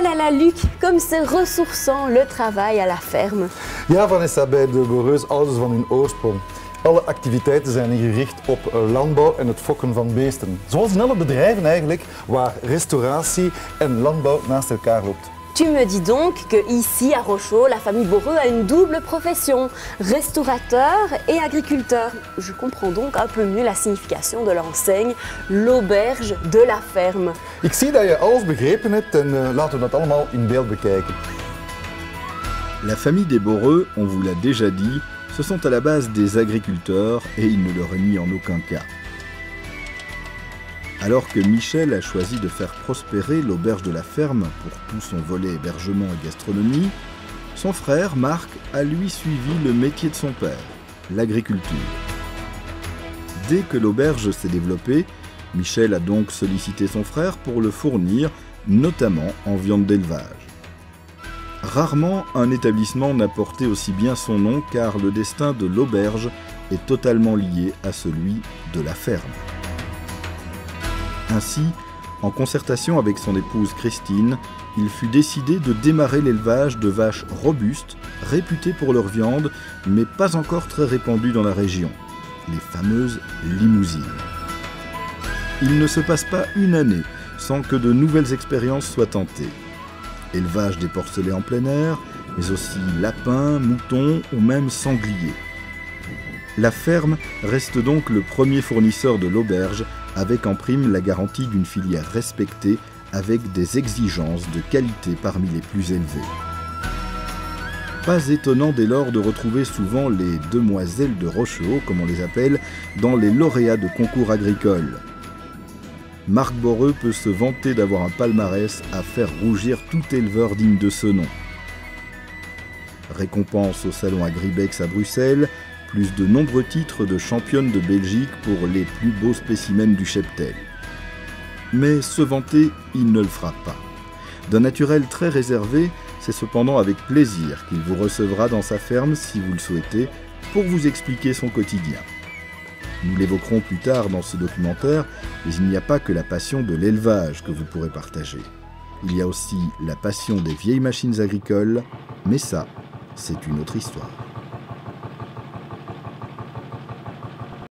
là là, Luc, comme c'est ressourçant le travail à la ferme. Ja, Vanessa, bij de Boreus ouders van hun oorsprong. Alle activiteiten zijn gericht op landbouw en het fokken van beesten. Zoals in alle bedrijven eigenlijk, waar restauratie en landbouw naast elkaar loopt. Tu me dis donc que ici à Rochaud, la famille Boreux a une double profession, restaurateur et agriculteur. Je comprends donc un peu mieux la signification de l'enseigne, l'auberge de la ferme. Ik zie dat je alles begrepen hebt en laten we dat allemaal in beeld bekijken. La famille des Boreux, on vous l'a déjà dit, ce sont à la base des agriculteurs et ils ne le renient en aucun cas. Alors que Michel a choisi de faire prospérer l'auberge de la ferme pour tout son volet hébergement et gastronomie, son frère Marc a lui suivi le métier de son père, l'agriculture. Dès que l'auberge s'est développée, Michel a donc sollicité son frère pour le fournir, notamment en viande d'élevage. Rarement un établissement n'a porté aussi bien son nom car le destin de l'auberge est totalement lié à celui de la ferme. Ainsi, en concertation avec son épouse Christine, il fut décidé de démarrer l'élevage de vaches robustes, réputées pour leur viande, mais pas encore très répandues dans la région, les fameuses limousines. Il ne se passe pas une année sans que de nouvelles expériences soient tentées. Élevage des porcelets en plein air, mais aussi lapins, moutons ou même sangliers. La ferme reste donc le premier fournisseur de l'auberge, avec en prime la garantie d'une filière respectée avec des exigences de qualité parmi les plus élevées. Pas étonnant dès lors de retrouver souvent les demoiselles de Rochehaut, comme on les appelle, dans les lauréats de concours agricoles. Marc Boreux peut se vanter d'avoir un palmarès à faire rougir tout éleveur digne de ce nom. Récompense au salon Agribex à Bruxelles, plus de nombreux titres de championne de Belgique pour les plus beaux spécimens du cheptel. Mais se vanter, il ne le fera pas. D'un naturel très réservé, c'est cependant avec plaisir qu'il vous recevra dans sa ferme si vous le souhaitez, pour vous expliquer son quotidien. Nous l'évoquerons plus tard dans ce documentaire, mais il n'y a pas que la passion de l'élevage que vous pourrez partager. Il y a aussi la passion des vieilles machines agricoles, mais ça, c'est une autre histoire.